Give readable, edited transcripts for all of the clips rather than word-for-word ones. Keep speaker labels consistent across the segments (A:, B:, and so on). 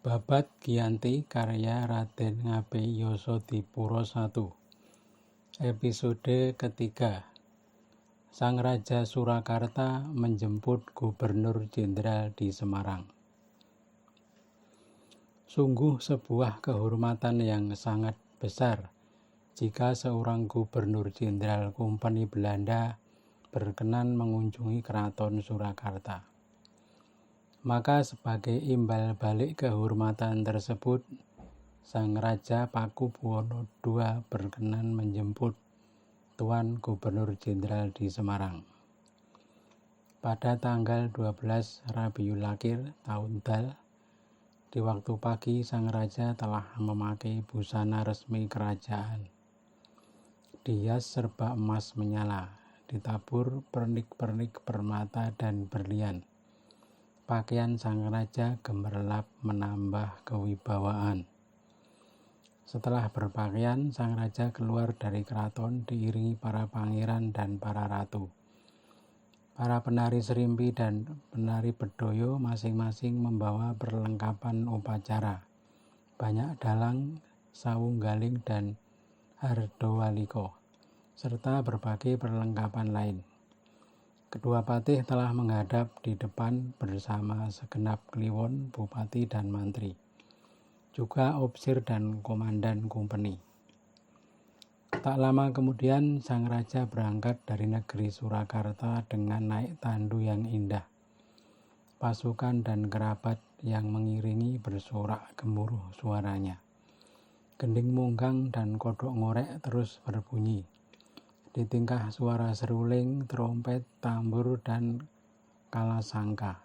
A: Babad Giyanti karya Raden Ngabei Yasadipura I. Episode ketiga. Sang Raja Surakarta menjemput Gubernur Jenderal di Semarang. Sungguh sebuah kehormatan yang sangat besar jika seorang Gubernur Jenderal Kompeni Belanda berkenan mengunjungi Keraton Surakarta. Maka sebagai imbal balik kehormatan tersebut, Sang Raja Pakubuwono II berkenan menjemput Tuan Gubernur Jenderal di Semarang. Pada tanggal 12 Rabiul Akhir tahun Dal, di waktu pagi Sang Raja telah memakai busana resmi kerajaan. Dihias serba emas menyala, ditabur pernik-pernik permata dan berlian. Pakaian Sang Raja gemerlap menambah kewibawaan. Setelah berpakaian, Sang Raja keluar dari keraton diiringi para pangeran dan para ratu. Para penari serimpi dan penari bedoyo masing-masing membawa perlengkapan upacara. Banyak dalang, sawunggaling, dan hardawaliko, serta berbagai perlengkapan lain. Kedua patih telah menghadap di depan bersama segenap kliwon, bupati, dan mantri, juga opsir dan komandan kompeni. Tak lama kemudian Sang Raja berangkat dari negeri Surakarta dengan naik tandu yang indah. Pasukan dan kerabat yang mengiringi bersorak gemuruh suaranya. Gending munggang dan kodok ngorek terus berbunyi. Di tingkah suara seruling, trompet, tambur, dan kalasangka.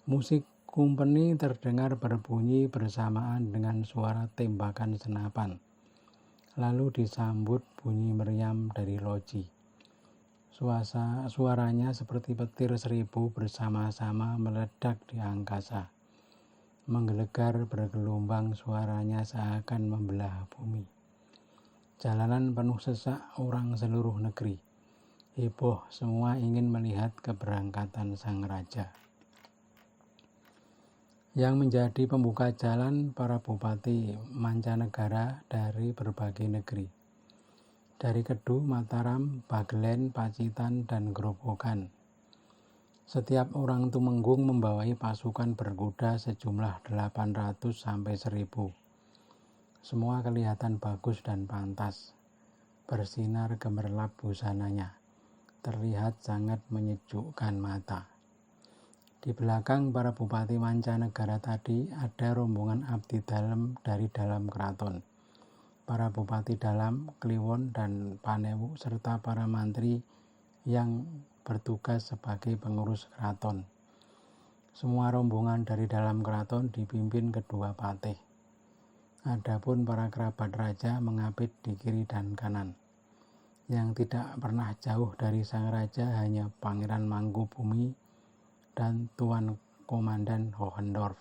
A: Musik kumpeni terdengar berbunyi bersamaan dengan suara tembakan senapan. Lalu disambut bunyi meriam dari loji. Suaranya seperti petir seribu bersama-sama meledak di angkasa. Menggelegar bergelombang suaranya seakan membelah bumi. Jalanan penuh sesak orang seluruh negeri. Heboh, semua ingin melihat keberangkatan Sang Raja. Yang menjadi pembuka jalan para bupati mancanegara dari berbagai negeri. Dari Kedu, Mataram, Bagelen, Pacitan, dan Grobogan. Setiap orang Tumenggung membawai pasukan berkuda sejumlah 800 sampai 1000. Semua kelihatan bagus dan pantas. Bersinar gemerlap busananya. Terlihat sangat menyejukkan mata. Di belakang para bupati mancanegara tadi ada rombongan abdi dalam dari dalam keraton. Para bupati dalam, kliwon, dan panewu serta para mantri yang bertugas sebagai pengurus keraton. Semua rombongan dari dalam keraton dipimpin kedua patih. Adapun para kerabat raja mengapit di kiri dan kanan. Yang tidak pernah jauh dari Sang Raja hanya Pangeran Mangkubumi dan Tuan Komandan Hohendorf.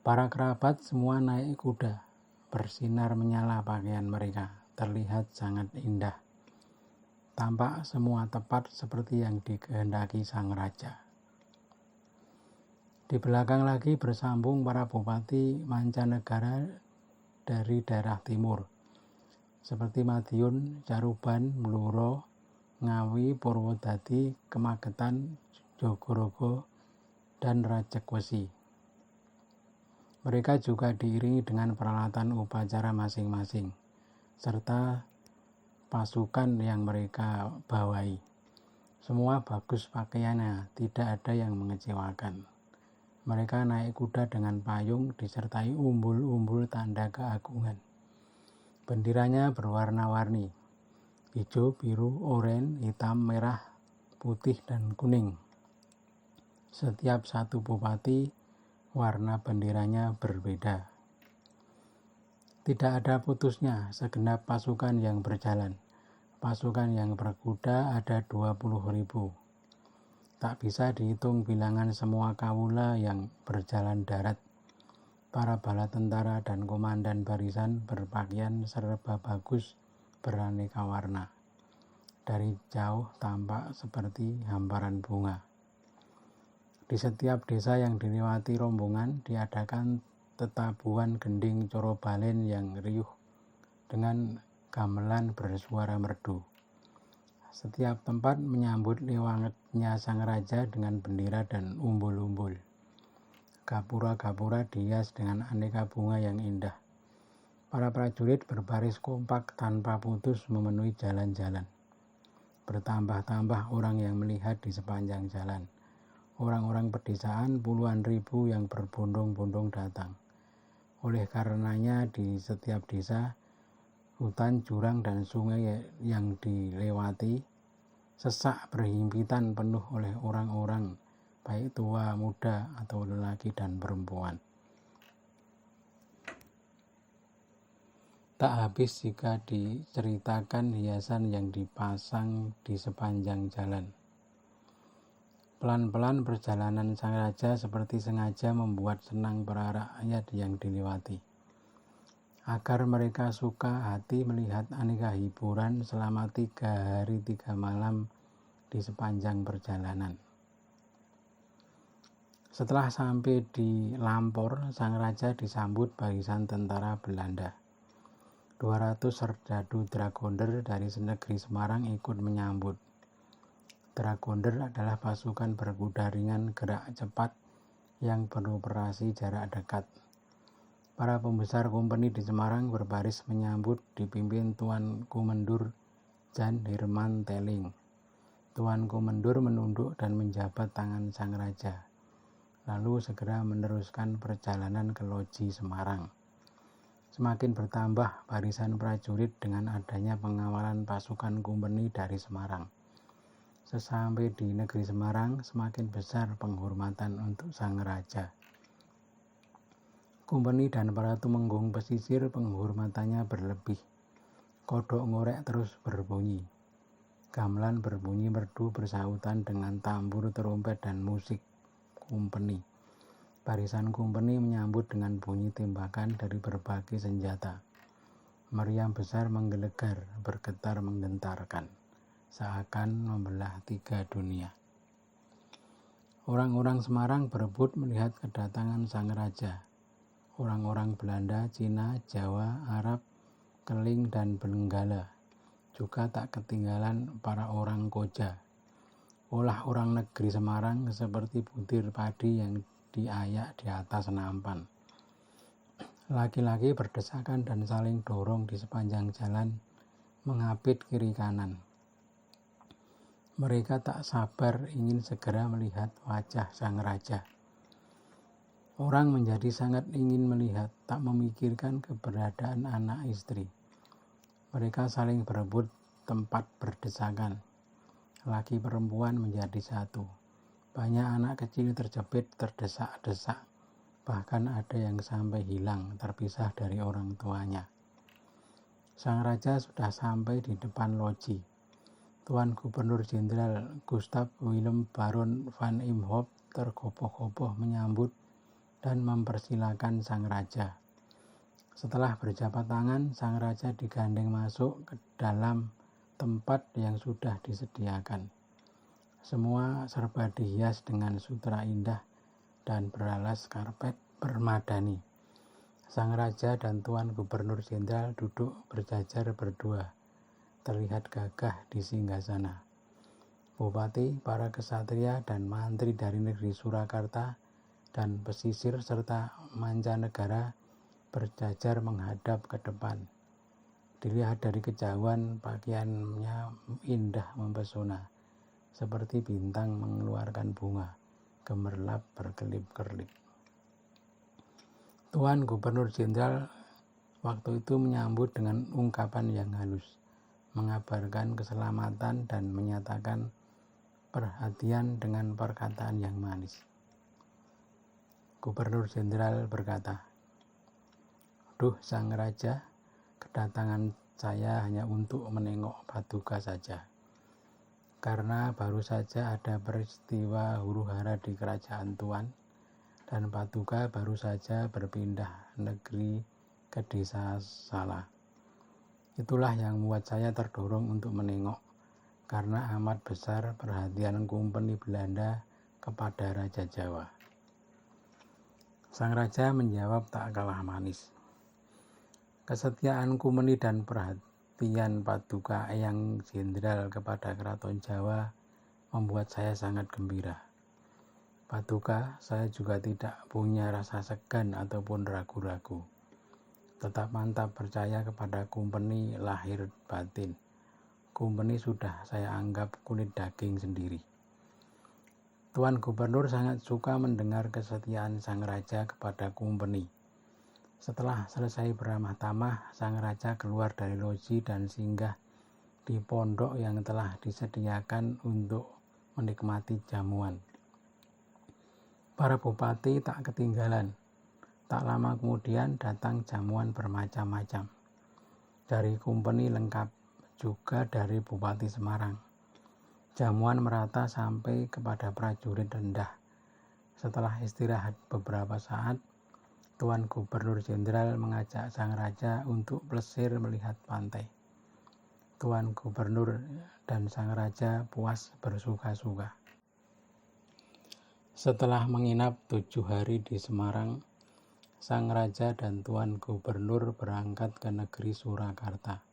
A: Para kerabat semua naik kuda, bersinar menyala pakaian mereka, terlihat sangat indah. Tampak semua tepat seperti yang dikehendaki Sang Raja. Di belakang lagi bersambung para bupati mancanegara dari daerah timur, seperti Madiun, Caruban, Bluro, Ngawi, Purwodadi, Kemagetan, Jogorogo, dan Racekwesi. Mereka juga diiringi dengan peralatan upacara masing-masing, serta pasukan yang mereka bawai. Semua bagus pakaiannya, tidak ada yang mengecewakan. Mereka naik kuda dengan payung disertai umbul-umbul tanda keagungan. Bendiranya berwarna-warni, hijau, biru, oranye, hitam, merah, putih, dan kuning. Setiap satu bupati, warna benderanya berbeda. Tidak ada putusnya segenap pasukan yang berjalan. Pasukan yang berkuda ada 20.000. Tak bisa dihitung bilangan semua kawula yang berjalan darat. Para bala tentara dan komandan barisan berpakaian serba bagus beraneka warna. Dari jauh tampak seperti hamparan bunga. Di setiap desa yang dilewati rombongan diadakan tetabuhan gending coro balen yang riuh dengan gamelan bersuara merdu. Setiap tempat menyambut lewatnya sang raja dengan bendera dan umbul-umbul. Gapura-gapura dihias dengan aneka bunga yang indah. Para prajurit berbaris kompak tanpa putus memenuhi jalan-jalan. Bertambah-tambah orang yang melihat di sepanjang jalan. Orang-orang pedesaan puluhan ribu yang berbondong-bondong datang. Oleh karenanya di setiap desa, hutan, jurang, dan sungai yang dilewati sesak berhimpitan penuh oleh orang-orang, baik tua, muda, atau lelaki dan perempuan. Tak habis jika diceritakan hiasan yang dipasang di sepanjang jalan. Pelan-pelan perjalanan sang raja seperti sengaja membuat senang para rakyat yang dilewati. Agar mereka suka hati melihat aneka hiburan selama 3 hari 3 malam di sepanjang perjalanan. Setelah sampai di Lampor, sang raja disambut barisan tentara Belanda. 200 serdadu Dragonder dari negeri Semarang ikut menyambut. Dragonder adalah pasukan berkuda ringan gerak cepat yang beroperasi jarak dekat. Para pembesar kompeni di Semarang berbaris menyambut dipimpin Tuan Kumendur Jan Herman Teling. Tuan Kumendur menunduk dan menjabat tangan sang raja, lalu segera meneruskan perjalanan ke loji Semarang. Semakin bertambah barisan prajurit dengan adanya pengawalan pasukan kompeni dari Semarang. Sesampai di negeri Semarang, semakin besar penghormatan untuk sang raja. Kompeni dan para tumenggung pesisir penghormatannya berlebih. Kodok ngorek terus berbunyi. Gamelan berbunyi merdu bersahutan dengan tambur, trompet, dan musik kompeni. Barisan kompeni menyambut dengan bunyi tembakan dari berbagai senjata. Meriam besar menggelegar, bergetar menggentarkan, seakan membelah 3 dunia. Orang-orang Semarang berebut melihat kedatangan sang raja. Orang-orang Belanda, Cina, Jawa, Arab, Keling, dan Benggala. Juga tak ketinggalan para orang Koja. Olah orang negeri Semarang seperti butir padi yang diayak di atas nampan. Laki-laki berdesakan dan saling dorong di sepanjang jalan, mengapit kiri kanan. Mereka tak sabar ingin segera melihat wajah sang raja. Orang menjadi sangat ingin melihat, tak memikirkan keberadaan anak istri. Mereka saling berebut tempat berdesakan. Laki perempuan menjadi satu. Banyak anak kecil terjepit, terdesak-desak. Bahkan ada yang sampai hilang, terpisah dari orang tuanya. Sang raja sudah sampai di depan loji. Tuan Gubernur Jenderal Gustav Willem Baron van Imhoff tergopoh-gopoh menyambut dan mempersilakan sang raja. Setelah berjabat tangan, sang raja digandeng masuk ke dalam tempat yang sudah disediakan. Semua serba dihias dengan sutra indah dan beralas karpet permadani. Sang raja dan Tuan Gubernur Jenderal duduk berjajar berdua, terlihat gagah di singgasana. Bupati, para kesatria, dan mantri dari negeri Surakarta dan pesisir serta mancanegara berjajar menghadap ke depan. Dilihat dari kejauhan, pakaiannya indah mempesona, seperti bintang mengeluarkan bunga, gemerlap berkelip-kelip. Tuan Gubernur Jenderal waktu itu menyambut dengan ungkapan yang halus, mengabarkan keselamatan dan menyatakan perhatian dengan perkataan yang manis. Gubernur Jenderal berkata, "Duh sang raja, kedatangan saya hanya untuk menengok Paduka saja. Karena baru saja ada peristiwa huru-hara di kerajaan Tuan, dan Paduka baru saja berpindah negeri ke desa Salah. Itulah yang membuat saya terdorong untuk menengok, karena amat besar perhatian kompeni Belanda kepada Raja Jawa. Sang raja menjawab tak kalah manis. Kesetiaan Kumeni dan perhatian Paduka Eyang Jenderal kepada Keraton Jawa membuat saya sangat gembira. Paduka, saya juga tidak punya rasa segan ataupun ragu-ragu. Tetap mantap percaya kepada Kumeni lahir batin. Kumeni sudah saya anggap kulit daging sendiri. Tuan Gubernur sangat suka mendengar kesetiaan sang raja kepada Kumeni. Setelah selesai beramah tamah, sang raja keluar dari loji dan singgah di pondok yang telah disediakan untuk menikmati jamuan. Para bupati tak ketinggalan. Tak lama kemudian datang jamuan bermacam-macam. Dari Kumeni lengkap, juga dari Bupati Semarang. Jamuan merata sampai kepada prajurit rendah. Setelah istirahat beberapa saat, Tuan Gubernur Jenderal mengajak sang raja untuk plesir melihat pantai. Tuan Gubernur dan sang raja puas bersuka-suka. Setelah menginap 7 hari di Semarang, sang raja dan Tuan Gubernur berangkat ke negeri Surakarta.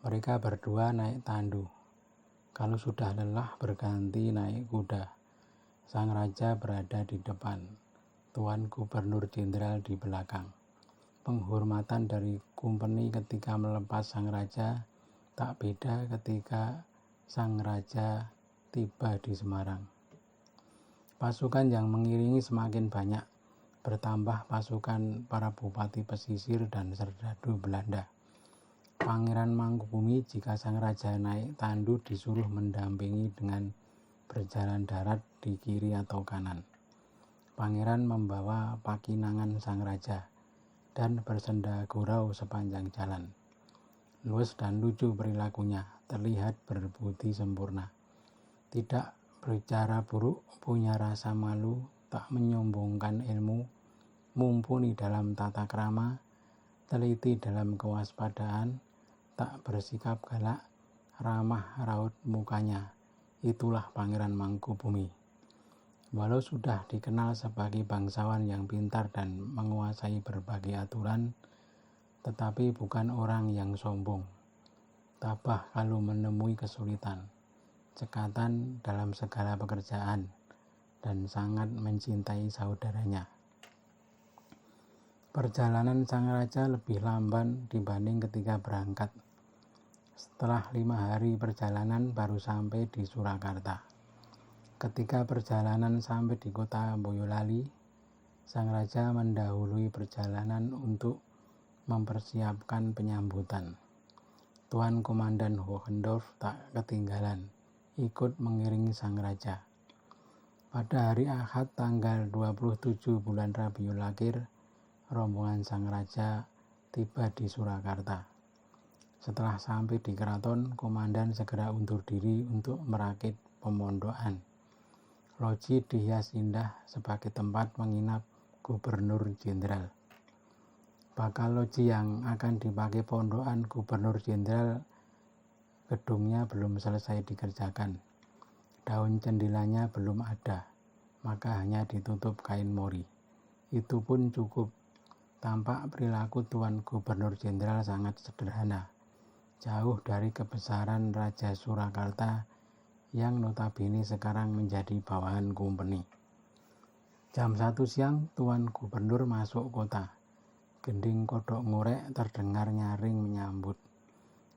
A: Mereka berdua naik tandu. Kalau sudah lelah berganti naik kuda. Sang raja berada di depan, Tuan Gubernur Jenderal di belakang. Penghormatan dari Kumeni ketika melepas sang raja tak beda ketika sang raja tiba di Semarang. Pasukan yang mengiringi semakin banyak, bertambah pasukan para bupati pesisir dan serdadu Belanda. Pangeran Mangkubumi jika sang raja naik tandu disuruh mendampingi dengan berjalan darat di kiri atau kanan. Pangeran membawa pakinangan sang raja dan bersenda gurau sepanjang jalan. Luwes dan lucu perilakunya, terlihat berbudi sempurna. Tidak berbicara buruk, punya rasa malu, tak menyombongkan ilmu, mumpuni dalam tata krama, teliti dalam kewaspadaan, tak bersikap galak, ramah raut mukanya. Itulah Pangeran Mangkubumi. Walau sudah dikenal sebagai bangsawan yang pintar dan menguasai berbagai aturan, tetapi bukan orang yang sombong. Tabah kalau menemui kesulitan, cekatan dalam segala pekerjaan, dan sangat mencintai saudaranya. Perjalanan sang raja lebih lamban dibanding ketika berangkat. Setelah 5 hari perjalanan baru sampai di Surakarta. Ketika perjalanan sampai di kota Boyolali, sang raja mendahului perjalanan untuk mempersiapkan penyambutan. Tuan Komandan Hohendorf tak ketinggalan, ikut mengiringi sang raja. Pada hari Ahad tanggal 27 bulan Rabiul Akhir, rombongan sang raja tiba di Surakarta. Setelah sampai di keraton, komandan segera undur diri untuk merakit pemondokan. Loji dihias indah sebagai tempat menginap Gubernur Jenderal. Bakal loji yang akan dipakai pondokan Gubernur Jenderal, gedungnya belum selesai dikerjakan. Daun jendelanya belum ada, maka hanya ditutup kain mori. Itu pun cukup. Tampak perilaku Tuan Gubernur Jenderal sangat sederhana, jauh dari kebesaran Raja Surakarta yang notabene sekarang menjadi bawahan Kumeni. Jam 1 siang, Tuan Gubernur masuk kota. Gending kodok ngorek terdengar nyaring menyambut.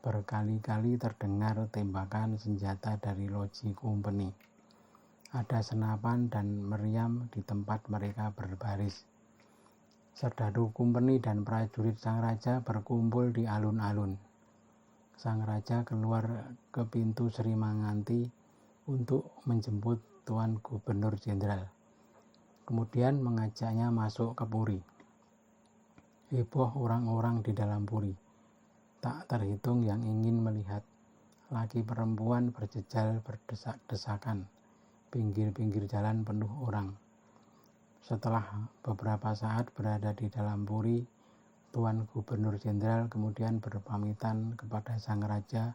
A: Berkali-kali terdengar tembakan senjata dari loji Kumeni. Ada senapan dan meriam di tempat mereka berbaris. Serdadu Kumeni dan prajurit sang raja berkumpul di alun-alun. Sang raja keluar ke pintu Sri Manganti untuk menjemput Tuan Gubernur Jenderal. Kemudian mengajaknya masuk ke puri. Heboh orang-orang di dalam puri. Tak terhitung yang ingin melihat. Laki perempuan berjejal berdesak-desakan. Pinggir-pinggir jalan penuh orang. Setelah beberapa saat berada di dalam puri, Tuan Gubernur Jenderal kemudian berpamitan kepada sang raja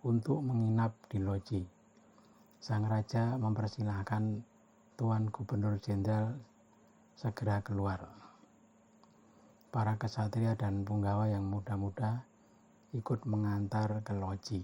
A: untuk menginap di loji. Sang raja mempersilahkan Tuan Gubernur Jenderal segera keluar. Para kesatria dan punggawa yang muda-muda ikut mengantar ke loji.